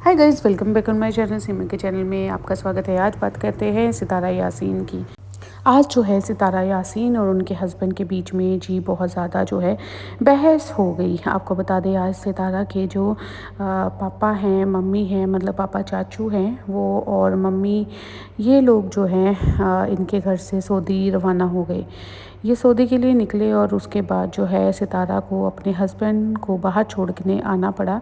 Hi guys, welcome back on my channel. Sima के channel में आपका स्वागत है। आज बात करते हैं सितारा यासीन की। आज जो है सितारा यासीन और उनके हस्बैंड के बीच में जी बहुत ज़्यादा जो है बहस हो गई। आपको बता दें, आज सितारा के जो पापा हैं, मम्मी हैं, मतलब पापा चाचू हैं वो, और मम्मी, ये लोग जो हैं इनके घर से सऊदी रवाना हो गए। ये सऊदी के लिए निकले और उसके बाद जो है सितारा को अपने हस्बैंड को बाहर छोड़ के आना पड़ा।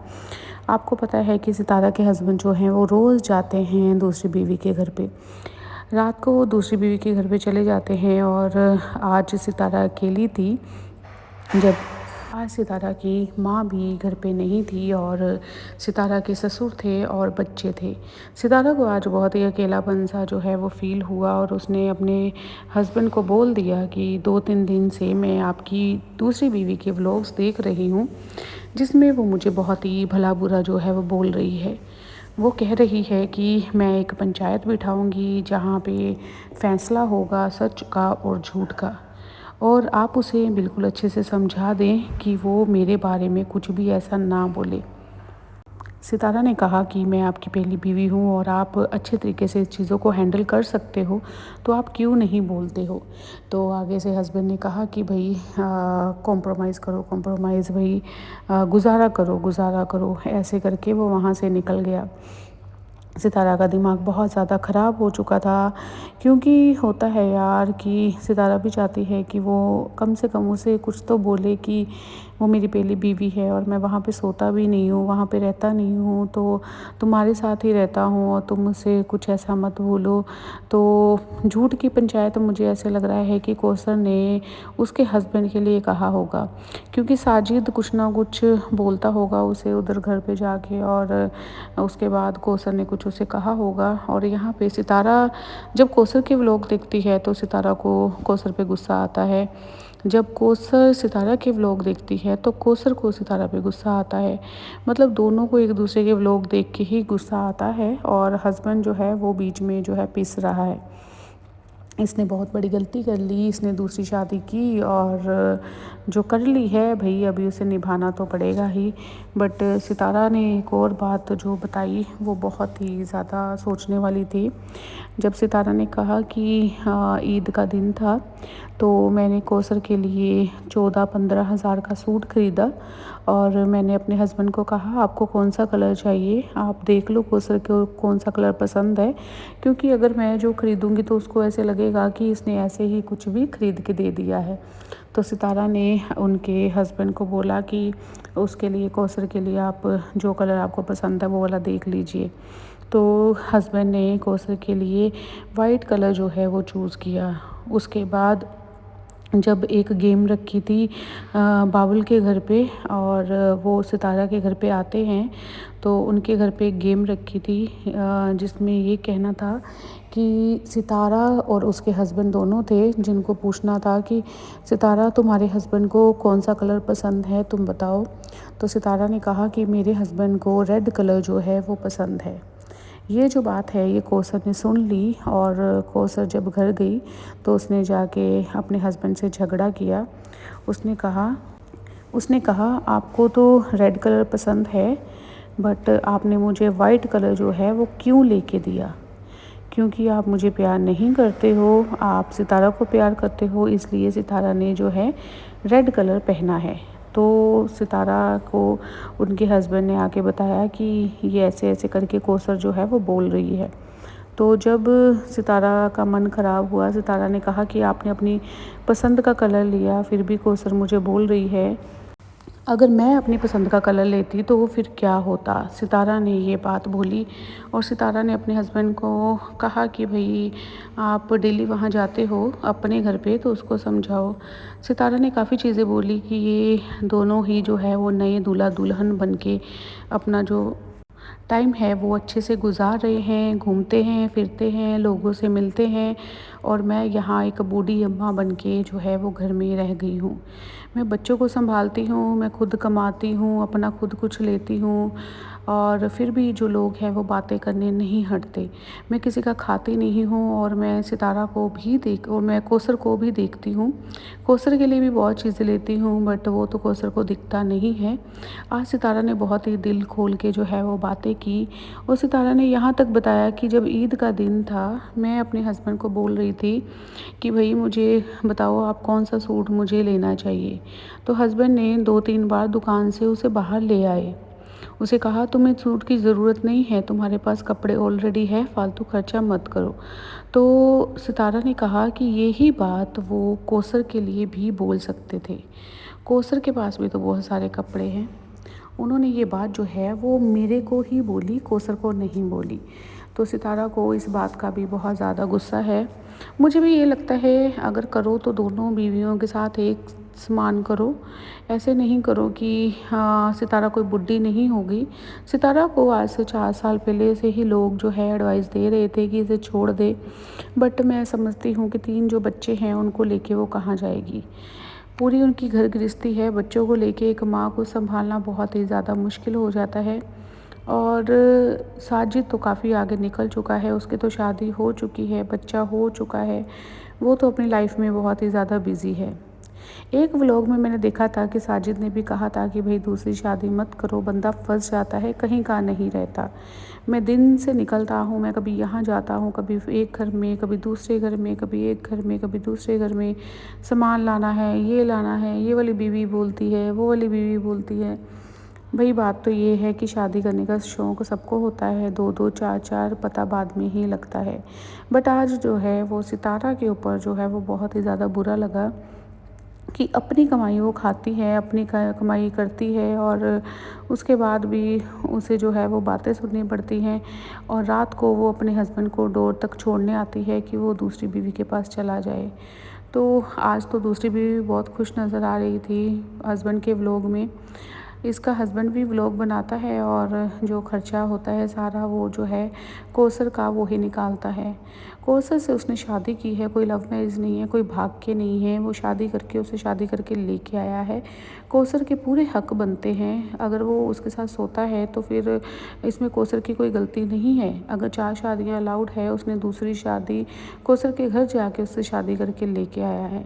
आपको पता है कि सितारा के हस्बैंड जो हैं वो रोज़ जाते हैं दूसरी बीवी के घर पे। रात को वो दूसरी बीवी के घर पे चले जाते हैं और आज सितारा अकेली थी। जब आज सितारा की माँ भी घर पे नहीं थी और सितारा के ससुर थे और बच्चे थे। सितारा को आज बहुत ही अकेलापन सा जो है वो फ़ील हुआ और उसने अपने हस्बैंड को बोल दिया कि 2-3 दिन से मैं आपकी दूसरी बीवी के व्लॉग्स देख रही हूँ, जिसमें वो मुझे बहुत ही भला बुरा जो है वो बोल रही है। वो कह रही है कि मैं एक पंचायत बिठाऊंगी जहाँ पे फैसला होगा सच का और झूठ का, और आप उसे बिल्कुल अच्छे से समझा दें कि वो मेरे बारे में कुछ भी ऐसा ना बोले। सितारा ने कहा कि मैं आपकी पहली बीवी हूँ और आप अच्छे तरीके से चीज़ों को हैंडल कर सकते हो, तो आप क्यों नहीं बोलते हो। तो आगे से हस्बैंड ने कहा कि भाई कॉम्प्रोमाइज़ करो, कॉम्प्रोमाइज़ भाई, गुजारा करो। ऐसे करके वो वहाँ से निकल गया। सितारा का दिमाग बहुत ज़्यादा ख़राब हो चुका था, क्योंकि होता है यार कि सितारा भी चाहती है कि वो कम से कम उसे कुछ तो बोले कि वो मेरी पहली बीवी है और मैं वहाँ पे सोता भी नहीं हूँ, वहाँ पे रहता नहीं हूँ, तो तुम्हारे साथ ही रहता हूँ और तुम मुझसे कुछ ऐसा मत बोलो। तो झूठ की पंचायत मुझे ऐसे लग रहा है कि कौसर ने उसके हस्बैंड के लिए कहा होगा, क्योंकि साजिद कुछ ना कुछ बोलता होगा उसे उधर घर पे जाके, और उसके बाद कौसर ने कुछ उसे कहा होगा। और यहाँ पे सितारा जब कौसर के व्लॉग देखती है तो सितारा को कौसर पे गुस्सा आता है। जब कौसर सितारा के व्लॉग देखती है तो कौसर को सितारा पे गुस्सा आता है। मतलब दोनों को एक दूसरे के व्लॉग देख के ही गुस्सा आता है और हस्बैंड जो है वो बीच में जो है पिस रहा है। इसने बहुत बड़ी गलती कर ली, इसने दूसरी शादी की और जो कर ली है भाई अभी उसे निभाना तो पड़ेगा ही। बट सितारा ने एक और बात जो बताई वो बहुत ही ज़्यादा सोचने वाली थी। जब सितारा ने कहा कि ईद का दिन था तो मैंने कौसर के लिए 14-15 हज़ार का सूट ख़रीदा और मैंने अपने हस्बैंड को कहा आपको कौन सा कलर चाहिए, आप देख लो कौसर को कौन सा कलर पसंद है, क्योंकि अगर मैं जो ख़रीदूँगी तो उसको ऐसे लगेगा कि इसने ऐसे ही कुछ भी ख़रीद के दे दिया है। तो सितारा ने उनके हस्बैंड को बोला कि उसके लिए कौसर के लिए आप जो कलर आपको पसंद है वो वाला देख लीजिए। तो हस्बैंड ने कौसर के लिए वाइट कलर जो है वो चूज़ किया। उसके बाद जब एक गेम रखी थी बाबुल के घर पे और वो सितारा के घर पे आते हैं, तो उनके घर पे एक गेम रखी थी जिसमें ये कहना था कि सितारा और उसके हस्बैंड दोनों थे, जिनको पूछना था कि सितारा तुम्हारे हस्बैंड को कौन सा कलर पसंद है, तुम बताओ। तो सितारा ने कहा कि मेरे हस्बैंड को रेड कलर जो है वो पसंद है। ये जो बात है ये कौसर ने सुन ली और कौसर जब घर गई तो उसने जाके अपने हस्बैंड से झगड़ा किया। उसने कहा आपको तो रेड कलर पसंद है, बट आपने मुझे वाइट कलर जो है वो क्यों लेके दिया, क्योंकि आप मुझे प्यार नहीं करते हो, आप सितारा को प्यार करते हो, इसलिए सितारा ने जो है रेड कलर पहना है। तो सितारा को उनके हस्बैंड ने आके बताया कि ये ऐसे ऐसे करके कौसर जो है वो बोल रही है। तो जब सितारा का मन ख़राब हुआ, सितारा ने कहा कि आपने अपनी पसंद का कलर लिया, फिर भी कौसर मुझे बोल रही है, अगर मैं अपनी पसंद का कलर लेती तो फिर क्या होता। सितारा ने ये बात बोली और सितारा ने अपने हस्बैंड को कहा कि भाई आप डेली वहाँ जाते हो अपने घर पे तो उसको समझाओ। सितारा ने काफ़ी चीज़ें बोली कि ये दोनों ही जो है वो नए दूल्हा दुल्हन बन के अपना जो टाइम है वो अच्छे से गुजार रहे हैं, घूमते हैं, फिरते हैं, लोगों से मिलते हैं, और मैं यहाँ एक बूढ़ी अम्मा बन के जो है वो घर में रह गई हूँ। मैं बच्चों को संभालती हूँ, मैं खुद कमाती हूँ, अपना खुद कुछ लेती हूँ, और फिर भी जो लोग हैं वो बातें करने नहीं हटते। मैं किसी का खाती नहीं हूँ और मैं सितारा को भी और मैं कौसर को भी देखती हूँ। कौसर के लिए भी बहुत चीज़ें लेती हूँ, बट वो तो कौसर को दिखता नहीं है। आज सितारा ने बहुत ही दिल खोल के जो है वो बातें की और सितारा ने यहाँ तक बताया कि जब ईद का दिन था, मैं अपने हस्बैंड को बोल रही थी कि भई मुझे बताओ आप कौन सा सूट मुझे लेना चाहिए। तो हस्बैंड ने 2-3 बार दुकान से उसे बाहर ले आए। उसे कहा तुम्हें सूट की ज़रूरत नहीं है, तुम्हारे पास कपड़े ऑलरेडी है, फालतू खर्चा मत करो। तो सितारा ने कहा कि यही बात वो कौसर के लिए भी बोल सकते थे। कौसर के पास भी तो बहुत सारे कपड़े हैं। उन्होंने ये बात जो है वो मेरे को ही बोली, कौसर को नहीं बोली। तो सितारा को इस बात का भी बहुत ज़्यादा गुस्सा है। मुझे भी ये लगता है अगर करो तो दोनों बीवियों के साथ एक समान करो। ऐसे नहीं करो कि हाँ, सितारा कोई बुड्ढी नहीं होगी। सितारा को आज से 4 साल पहले से ही लोग जो है एडवाइस दे रहे थे कि इसे छोड़ दे। बट मैं समझती हूँ कि 3 जो बच्चे हैं उनको लेके वो कहाँ जाएगी। पूरी उनकी घर गृहस्थी है, बच्चों को लेके एक माँ को सँभालना बहुत ही ज़्यादा मुश्किल हो जाता है। और साजिद तो काफ़ी आगे निकल चुका है, उसकी तो शादी हो चुकी है, बच्चा हो चुका है। वो तो अपनी लाइफ में बहुत ही ज़्यादा बिज़ी है। एक व्लॉग में मैंने देखा था कि साजिद ने भी कहा था कि भई दूसरी शादी मत करो, बंदा फँस जाता है, कहीं का नहीं रहता। मैं दिन से निकलता हूँ, मैं कभी यहाँ जाता हूँ, कभी एक घर में, कभी दूसरे घर में, कभी एक घर में, कभी दूसरे घर में। सामान लाना है, ये लाना है, ये वाली बीवी बोलती है, वो वाली बीवी बोलती है। भई बात तो ये है कि शादी करने का शौक़ सबको होता है, 2-2 4-4 पता बाद में ही लगता है। बट आज जो है वो सितारा के ऊपर जो है वो बहुत ही ज़्यादा बुरा लगा कि अपनी कमाई वो खाती है, अपनी कमाई करती है और उसके बाद भी उसे जो है वो बातें सुननी पड़ती हैं और रात को वो अपने हस्बैंड को डोर तक छोड़ने आती है कि वो दूसरी बीवी के पास चला जाए। तो आज तो दूसरी बीवी बहुत खुश नज़र आ रही थी हस्बैंड के व्लॉग में। इसका हस्बैंड भी व्लॉग बनाता है और जो खर्चा होता है सारा वो जो है कौसर का वो ही निकालता है। कौसर से उसने शादी की है, कोई लव मैरिज नहीं है, कोई भाग के नहीं है, वो शादी करके उसे शादी करके लेके आया है। कौसर के पूरे हक बनते हैं, अगर वो उसके साथ सोता है तो फिर इसमें कौसर की कोई गलती नहीं है। अगर 4 शादियाँ अलाउड है, उसने दूसरी शादी कौसर के घर जाके उससे शादी करके लेके आया है।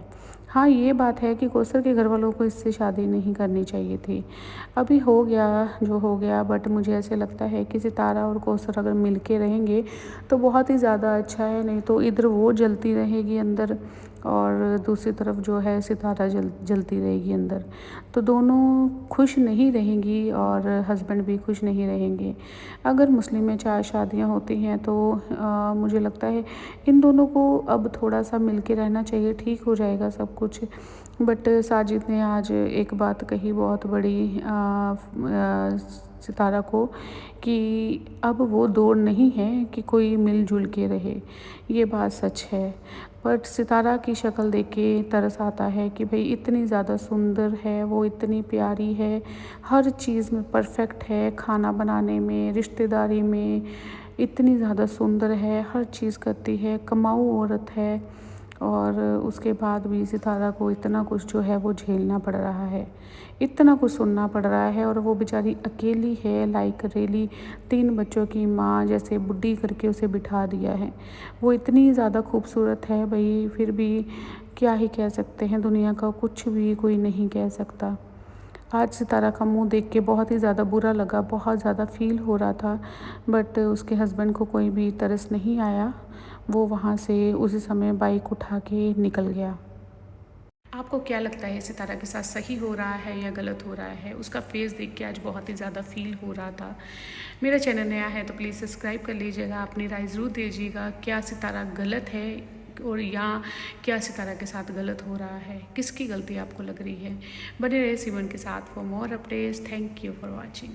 हाँ, ये बात है कि कौसर के घर वालों को इससे शादी नहीं करनी चाहिए थी। अभी हो गया जो हो गया, बट मुझे ऐसे लगता है कि सितारा और कौसर अगर मिल के रहेंगे तो बहुत ही ज़्यादा अच्छा है, नहीं तो इधर वो जलती रहेगी अंदर और दूसरी तरफ जो है सितारा जलती रहेगी अंदर। तो दोनों खुश नहीं रहेंगी और हस्बैंड भी खुश नहीं रहेंगे। अगर मुस्लिम में 4 शादियाँ होती हैं तो मुझे लगता है इन दोनों को अब थोड़ा-सा मिल के रहना चाहिए, ठीक हो जाएगा सब कुछ। बट साजिद ने आज एक बात कही बहुत बड़ी सितारा को कि अब वो दौर नहीं है कि कोई मिल-जुल के रहे। ये बात सच है। बट सितारा की शक्ल देख के तरस आता है कि भई इतनी ज़्यादा सुंदर है, वो इतनी प्यारी है, हर चीज़ में परफ़ेक्ट है, खाना बनाने में, रिश्तेदारी में इतनी ज़्यादा सुंदर है, हर चीज़ करती है, कमाऊ औरत है और उसके बाद भी सितारा को इतना कुछ जो है वो झेलना पड़ रहा है, इतना कुछ सुनना पड़ रहा है और वो बेचारी अकेली है, लाइक रियली 3 बच्चों की माँ जैसे बुड्ढी करके उसे बिठा दिया है। वो इतनी ज़्यादा खूबसूरत है भई, फिर भी क्या ही कह सकते हैं, दुनिया का कुछ भी कोई नहीं कह सकता। आज सितारा का मुँह देख के बहुत ही ज़्यादा बुरा लगा, बहुत ज़्यादा फ़ील हो रहा था, बट उसके हस्बैंड को कोई भी तरस नहीं आया। वो वहाँ से उसी समय बाइक उठा के निकल गया। आपको क्या लगता है सितारा के साथ सही हो रहा है या गलत हो रहा है? उसका फेस देख के आज बहुत ही ज़्यादा फ़ील हो रहा था। मेरा चैनल नया है तो प्लीज़ सब्सक्राइब कर लीजिएगा, अपनी राय ज़रूर दीजिएगा। क्या सितारा गलत है और या क्या सितारा के साथ गलत हो रहा है? किसकी गलती आपको लग रही है? बने रहे सिमरन के साथ for more updates. Thank you for watching.